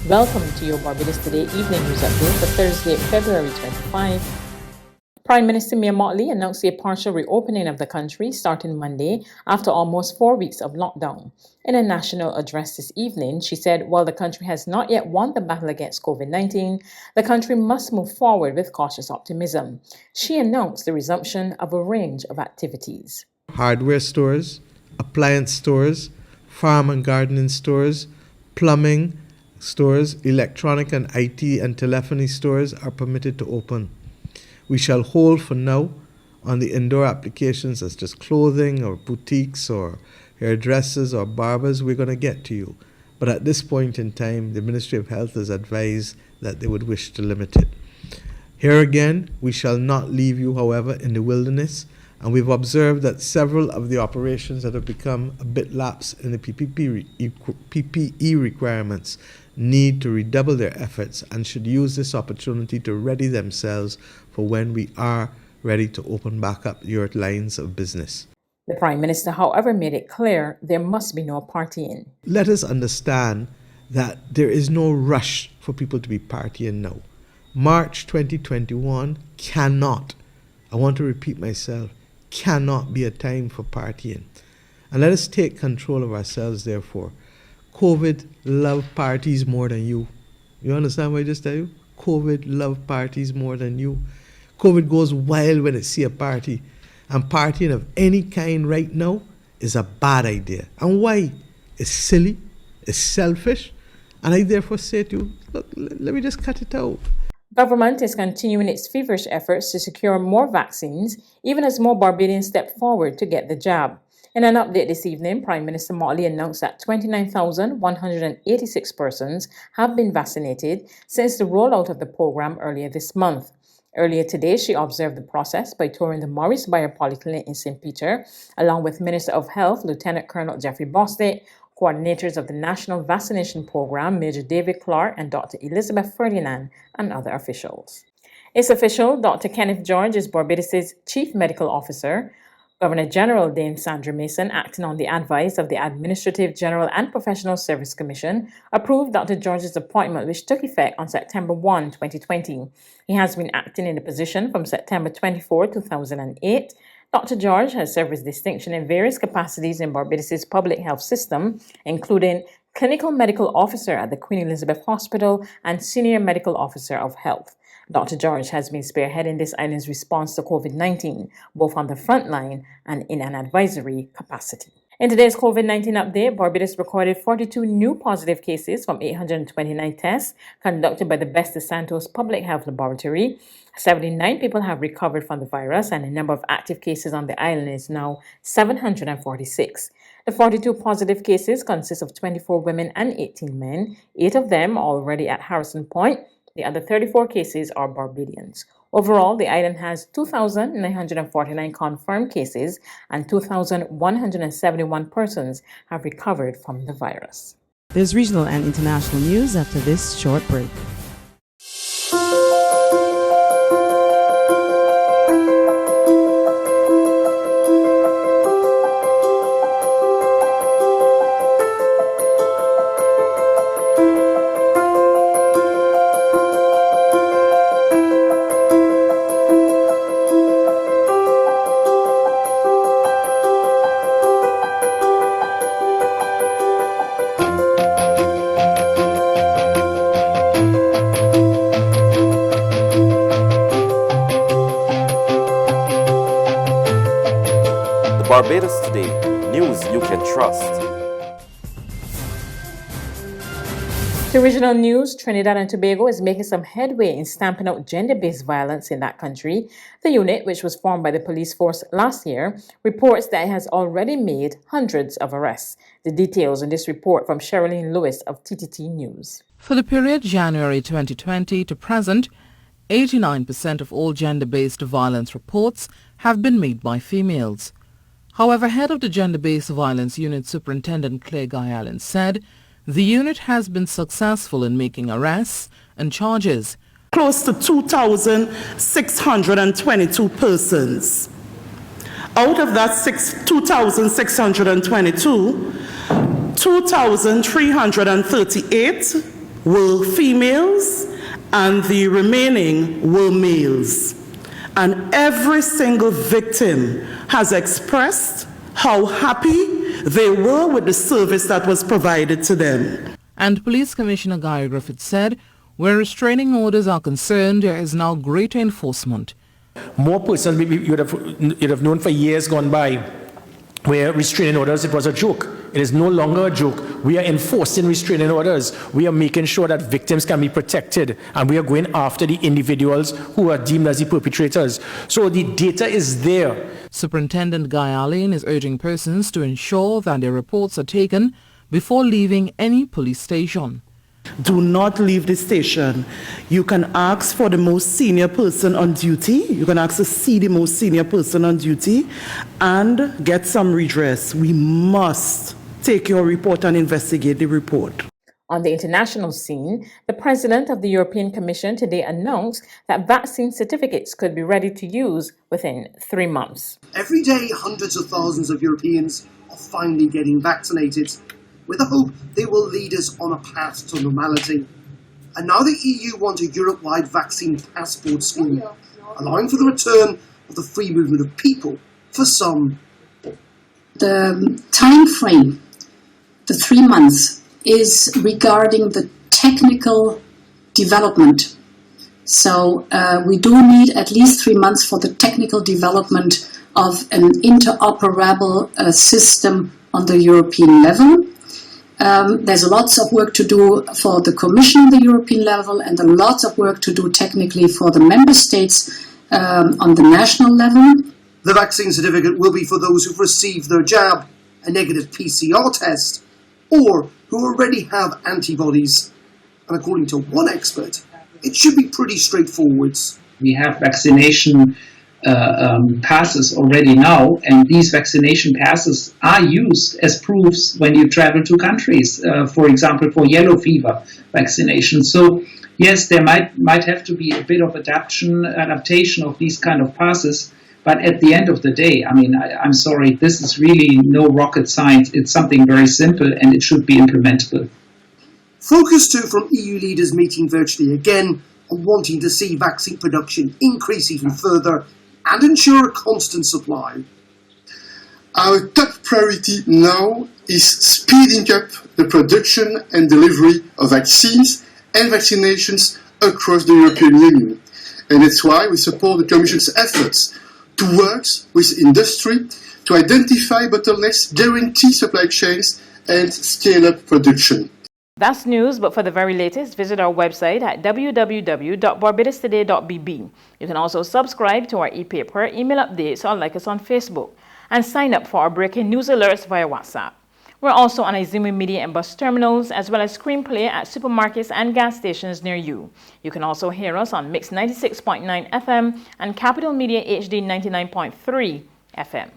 Welcome to your Barbados Today Evening News Update for Thursday, February 25. Prime Minister Mia Mottley announced a partial reopening of the country starting Monday after almost 4 weeks of lockdown. In a national address this evening, she said while the country has not yet won the battle against COVID-19, the country must move forward with cautious optimism. She announced the resumption of a range of activities. Hardware stores, appliance stores, farm and gardening stores, plumbing stores, electronic and IT and telephony stores are permitted to open. We shall hold for now on the indoor applications as just clothing or boutiques or hairdressers or barbers. We're going to get to you. But at this point in time, the Ministry of Health has advised that they would wish to limit it. Here again, we shall not leave you, however, in the wilderness. And we've observed that several of the operations that have become a bit lax in the PPE requirements need to redouble their efforts and should use this opportunity to ready themselves for when we are ready to open back up your lines of business. The Prime Minister, however, made it clear there must be no partying. Let us understand that there is no rush for people to be partying now. March 2021 cannot, I want to repeat myself, cannot be a time for partying. And let us take control of ourselves, therefore. COVID love parties more than you. You understand what I just tell you? COVID love parties more than you. COVID goes wild when it see a party. And partying of any kind right now is a bad idea. And why? It's silly, it's selfish. And I therefore say to you, look, let me just cut it out. Government is continuing its feverish efforts to secure more vaccines, even as more Barbadians step forward to get the jab. In an update this evening, Prime Minister Mottley announced that 29,186 persons have been vaccinated since the rollout of the program earlier this month. Earlier today, she observed the process by touring the Maurice Bayer Polyclinic in St. Peter, along with Minister of Health, Lieutenant Colonel Jeffrey Bostic, coordinators of the National Vaccination Program, Major David Clark and Dr. Elizabeth Ferdinand, and other officials. It's official, Dr. Kenneth George is Barbados' Chief Medical Officer. Governor General Dame Sandra Mason, acting on the advice of the Administrative, General and Professional Service Commission, approved Dr. George's appointment, which took effect on September 1, 2020. He has been acting in the position from September 24, 2008. Dr. George has served with distinction in various capacities in Barbados' public health system, including Clinical Medical Officer at the Queen Elizabeth Hospital and Senior Medical Officer of Health. Dr. George has been spearheading this island's response to COVID-19, both on the front line and in an advisory capacity. In today's COVID-19 update, Barbados recorded 42 new positive cases from 829 tests conducted by the Best de Santos Public Health Laboratory. 79 people have recovered from the virus, and the number of active cases on the island is now 746. The 42 positive cases consist of 24 women and 18 men, 8 of them already at Harrison Point. The other 34 cases are Barbadians. Overall, the island has 2,949 confirmed cases and 2,171 persons have recovered from the virus. There's regional and international news after this short break. Barbados Today, news you can trust. To regional news, Trinidad and Tobago is making some headway in stamping out gender-based violence in that country. The unit, which was formed by the police force last year, reports that it has already made hundreds of arrests. The details in this report from Sherilyn Lewis of TTT News. For the period January 2020 to present, 89% of all gender-based violence reports have been made by females. However, head of the Gender-Based Violence Unit Superintendent Claire Guy Allen said the unit has been successful in making arrests and charges. Close to 2,622 persons. Out of that 2,622, 2,338 were females and the remaining were males. And every single victim has expressed how happy they were with the service that was provided to them. And Police Commissioner Guy Griffith said, where restraining orders are concerned, there is now greater enforcement. More persons you'd have known for years gone by where restraining orders, it was a joke. It is no longer a joke. We are enforcing restraining orders. We are making sure that victims can be protected, and we are going after the individuals who are deemed as the perpetrators. So the data is there. Superintendent Guy Allen is urging persons to ensure that their reports are taken before leaving any police station. Do not leave the station. You can ask for the most senior person on duty. You can ask to see the most senior person on duty and get some redress. We must take your report and investigate the report. On the international scene, the President of the European Commission today announced that vaccine certificates could be ready to use within 3 months. Every day, hundreds of thousands of Europeans are finally getting vaccinated, with the hope they will lead us on a path to normality. And now the EU wants a Europe-wide vaccine passport scheme, allowing for the return of the free movement of people for some. The time frame, the 3 months, is regarding the technical development. So we do need at least 3 months for the technical development of an interoperable system on the European level. There's lots of work to do for the Commission on the European level, and lots of work to do technically for the Member States on the national level. The vaccine certificate will be for those who've received their jab, a negative PCR test, or who already have antibodies. And according to one expert, it should be pretty straightforward. We have vaccination passes already now, and these vaccination passes are used as proofs when you travel to countries, for example, for yellow fever vaccination. So yes, there might have to be a bit of adaptation of these kind of passes, but at the end of the day, I mean, I'm sorry, this is really no rocket science. It's something very simple, and it should be implementable. Focus too from EU leaders meeting virtually again on wanting to see vaccine production increase even further and ensure a constant supply. Our top priority now is speeding up the production and delivery of vaccines and vaccinations across the European Union. And that's why we support the Commission's efforts to work with industry to identify bottlenecks, guarantee supply chains, and scale up production. That's news, but for the very latest, visit our website at www.barbadostoday.bb. You can also subscribe to our e-paper, email updates, or like us on Facebook, and sign up for our breaking news alerts via WhatsApp. We're also on Izumi Media and bus terminals, as well as screenplay at supermarkets and gas stations near you. You can also hear us on Mix 96.9 FM and Capital Media HD 99.3 FM.